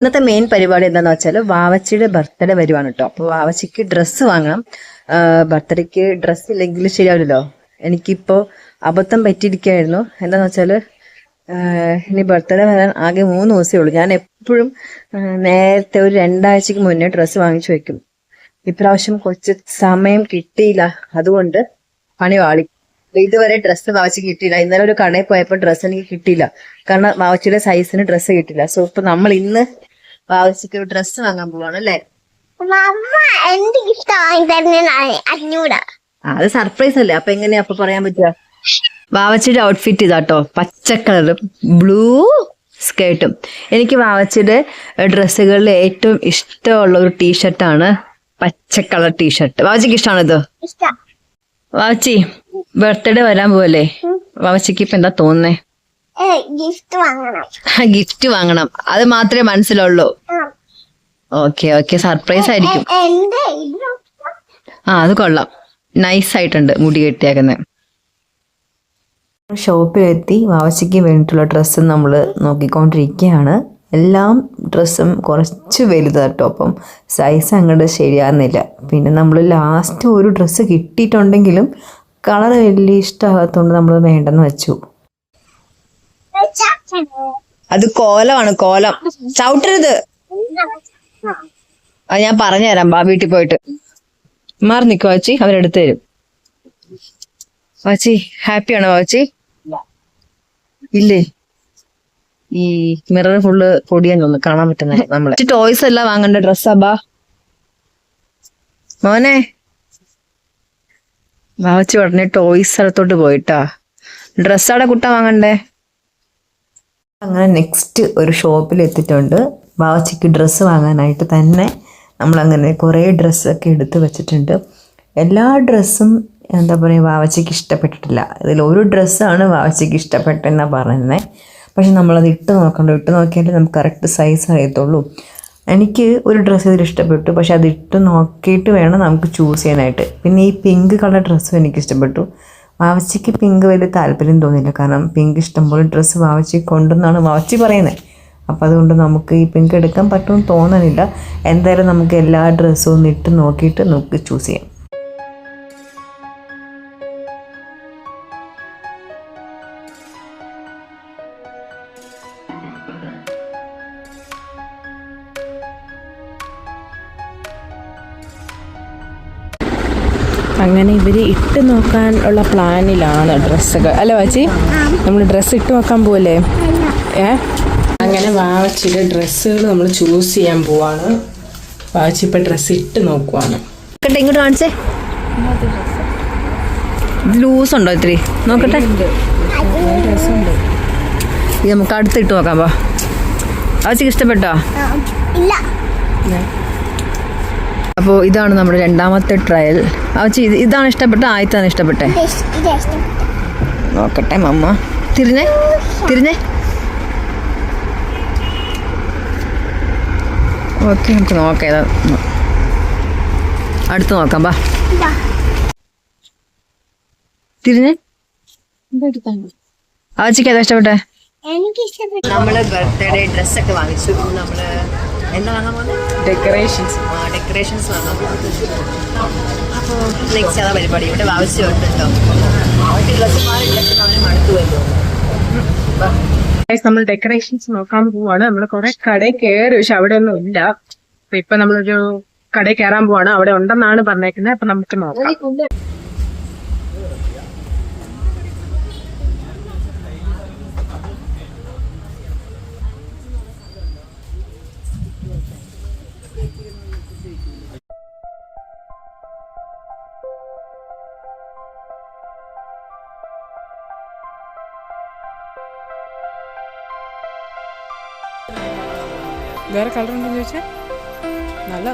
ഇന്നത്തെ മെയിൻ പരിപാടി എന്താണെന്ന് വെച്ചാൽ വാവച്ചിയുടെ ബർത്ത്ഡേ വരുവാണ് കേട്ടോ. അപ്പോൾ വാവച്ചിക്ക് ഡ്രസ്സ് വാങ്ങണം. ബർത്ത്ഡേക്ക് ഡ്രസ്സ് ഇല്ലെങ്കിൽ ശരിയാവില്ലല്ലോ. എനിക്കിപ്പോൾ അബദ്ധം പറ്റിയിരിക്കുകയായിരുന്നു. എന്താണെന്ന് വെച്ചാൽ ഇനി ബർത്ത്ഡേ വരാൻ ആകെ 3 ദിവസമേ ഉള്ളൂ. ഞാൻ എപ്പോഴും നേരത്തെ ഒരു 2 ആഴ്ചക്ക് മുന്നേ ഡ്രസ്സ് വാങ്ങിച്ചു വെക്കും. ഇപ്രാവശ്യം കുറച്ച് സമയം കിട്ടിയില്ല, അതുകൊണ്ട് പണി വാളി. ഇതുവരെ ഡ്രസ്സ് വാവച്ചിക്ക് കിട്ടിയില്ല. ഇന്നലെ ഒരു കടയിൽ പോയപ്പോൾ ഡ്രസ്സ് എനിക്ക് കിട്ടിയില്ല, കാരണം വാവച്ചിയുടെ സൈസിന് ഡ്രസ്സ് കിട്ടില്ല. സോ ഇപ്പൊ നമ്മൾ ഇന്ന് വാവച്ചിക്ക് ഡ്രസ്സ് വാങ്ങാൻ പോവാണ് അല്ലേ? അത് സർപ്രൈസ് അല്ലേ, അപ്പൊ എങ്ങനെയാ അപ്പൊ പറയാൻ പറ്റുക? വാവച്ചിയുടെ ഔട്ട്ഫിറ്റ് ഇതാട്ടോ, പച്ച കളറും ബ്ലൂ സ്കേർട്ടും. എനിക്ക് വാവച്ചിയുടെ ഡ്രസ്സുകളിൽ ഏറ്റവും ഇഷ്ടമുള്ള ഒരു ടീഷർട്ടാണ് പച്ച കളർ ടീഷർട്ട്. വാവച്ചിക്ക് ഇഷ്ടമാണോ ഇത്? വാവച്ചി ബർത്ത്ഡേ വരാൻ പോവല്ലേ, വാവച്ചിക്ക് ഇപ്പൊ എന്താ തോന്നുന്നേ? ഗിഫ്റ്റ് വാങ്ങണം, അത് മാത്രമേ മനസ്സിലുള്ളൂ. ഓക്കെ ഓക്കെ, സർപ്രൈസ് ആയിരിക്കും. അത് കൊള്ളാം, നൈസ് ആയിട്ടുണ്ട് മുടി കെട്ടിയാക്കുന്നത്. ഷോപ്പിലെത്തി വാവച്ചിക്ക് വേണ്ടിയിട്ടുള്ള ഡ്രസ്സ് നമ്മൾ നോക്കിക്കൊണ്ടിരിക്കുകയാണ്. എല്ലാം ഡ്രസ്സും കുറച്ച് വലുതാട്ടോ, അപ്പം സൈസ് അങ്ങോട്ട് ശരിയാകുന്നില്ല. പിന്നെ നമ്മൾ ലാസ്റ്റ് ഒരു ഡ്രസ്സ് കിട്ടിയിട്ടുണ്ടെങ്കിലും കളർ വലിയ ഇഷ്ടമാകാത്തതുകൊണ്ട് നമ്മൾ വേണ്ടെന്ന് വെച്ചു. അത് കോലമാണ്, കോലം ചവിട്ടരുത്. അത് ഞാൻ പറഞ്ഞുതരാം, വീട്ടിൽ പോയിട്ട്. മാറി നിൽക്കും വാച്ചി, അവരെടുത്ത് തരും. വാച്ചി ഹാപ്പിയാണോ വാച്ചി? ഇല്ലേ, ഈ മിറർ ഫുള്ള് പൊടിയാൻ തോന്നുന്നു, കാണാൻ പറ്റുന്നില്ല. നമ്മളെ ടോയ്സ് എല്ലാം വാങ്ങണ്ട ഡ്രസ്സാ. ബാ മോനെ. വാവച്ചി ഉടനെ ടോയ്സ് സ്ഥലത്തോട്ട് പോയിട്ടാ. ഡ്രസ്സാടെ കുട്ട വാങ്ങണ്ടേ. അങ്ങനെ നെക്സ്റ്റ് ഒരു ഷോപ്പിൽ എത്തിയിട്ടുണ്ട്. വാവച്ചിക്ക് ഡ്രസ്സ് വാങ്ങാനായിട്ട് തന്നെ നമ്മളങ്ങനെ കുറേ ഡ്രസ്സൊക്കെ എടുത്ത് വെച്ചിട്ടുണ്ട്. എല്ലാ ഡ്രസ്സും എന്താ പറയുക, വാവച്ചിക്ക് ഇഷ്ടപ്പെട്ടിട്ടില്ല. ഇതിൽ ഒരു ഡ്രസ്സാണ് വാവച്ചിക്ക് ഇഷ്ടപ്പെട്ടെന്നാണ് പറയുന്നത്. പക്ഷെ നമ്മളത് ഇട്ട് നോക്കണ്ട, ഇട്ട് നോക്കിയാലേ നമുക്ക് കറക്റ്റ് സൈസ് അറിയത്തുള്ളൂ. എനിക്ക് ഒരു ഡ്രസ്സ് ഇതിൽ ഇഷ്ടപ്പെട്ടു, പക്ഷെ അത് ഇട്ട് നോക്കിയിട്ട് വേണം നമുക്ക് ചൂസ് ചെയ്യാനായിട്ട്. പിന്നെ ഈ പിങ്ക് കളർ ഡ്രസ്സും എനിക്ക് ഇഷ്ടപ്പെട്ടു. വാവച്ചിക്ക് പിങ്ക് വലിയ താല്പര്യം തോന്നിയില്ല, കാരണം പിങ്ക് ഇഷ്ടംപോലെ ഡ്രസ്സ് വാവച്ചി കൊണ്ടെന്നാണ് വാവച്ചി പറയുന്നത്. അപ്പോൾ അതുകൊണ്ട് നമുക്ക് ഈ പിങ്ക് എടുക്കാൻ പറ്റുമെന്ന് തോന്നണില്ല. എന്തായാലും നമുക്ക് എല്ലാ ഡ്രസ്സും ഒന്ന് ഇട്ട് നോക്കിയിട്ട് നമുക്ക് ചൂസ് ചെയ്യാം. അങ്ങനെ ഇവർ ഇട്ട് നോക്കാൻ ഉള്ള പ്ലാനിലാണ് ഡ്രസ്സുകൾ, അല്ലേ വാച്ചി? നമ്മൾ ഡ്രസ്സ് ഇട്ട് നോക്കാൻ പോവല്ലേ? അങ്ങനെ വാവച്ചിയുടെ ഡ്രസ്സുകൾ നമ്മൾ ചൂസ് ചെയ്യാൻ പോവാണ്. വാവച്ചി ഇപ്പം ഡ്രസ്സ് ഇട്ട് നോക്കുവാണ്. ഇങ്ങോട്ട് കാണിച്ചേ, ലൂസ് ഉണ്ടോ ഇത്തിരി? നോക്കട്ടെ, ഇത് നമുക്ക് അടുത്തിട്ട് നോക്കാം. പോ, വാവച്ചിക്ക് ഇഷ്ടപ്പെട്ടോ? അപ്പോൾ ഇതാണ് നമ്മുടെ രണ്ടാമത്തെ ട്രയൽ. വാവച്ചി ഇതാണ് ഇഷ്ടപ്പെട്ട, ആദ്യത്താണ് ഇഷ്ടപ്പെട്ടെ? നോക്കട്ടെ മമ്മ. തിരിഞ്ഞേ തിരിഞ്ഞേ. ഓക്കെ, നമുക്ക് നോക്കാം. ഏതാ അടുത്ത് നോക്കാം. ബാ തിരിഞ്ഞേ. വാവച്ചിക്ക് ഏതാ ഇഷ്ടപ്പെട്ടെ? നമ്മള് ബർത്ത്ഡേ ഡ്രസ്സൊക്കെ വാങ്ങിച്ചു. നമ്മള് എന്താ വാങ്ങാൻ പോകുന്നത്? ഡെക്കറേഷൻസ് വാങ്ങാൻ പോകുന്നത്. അപ്പോൾ നെക്സ്റ്റ് അതാ പരിപാടി. ഇവിടെ ആവശ്യമുണ്ട് കേട്ടോ. നമ്മൾ ഡെക്കറേഷൻസ് നോക്കാൻ പോവാണ്. നമ്മൾ കുറെ കടയിൽ കയറി, പക്ഷെ അവിടെ ഒന്നും ഇല്ല. അപ്പൊ ഇപ്പൊ നമ്മളൊരു കടയിൽ കയറാൻ പോവാണ്. അവിടെ ഉണ്ടെന്നാണ് പറഞ്ഞേക്കുന്നത്. അപ്പൊ നമുക്ക് നോക്കാം. വേറെ കളർ ഉണ്ടെന്ന് ചോദിച്ചാൽ നല്ല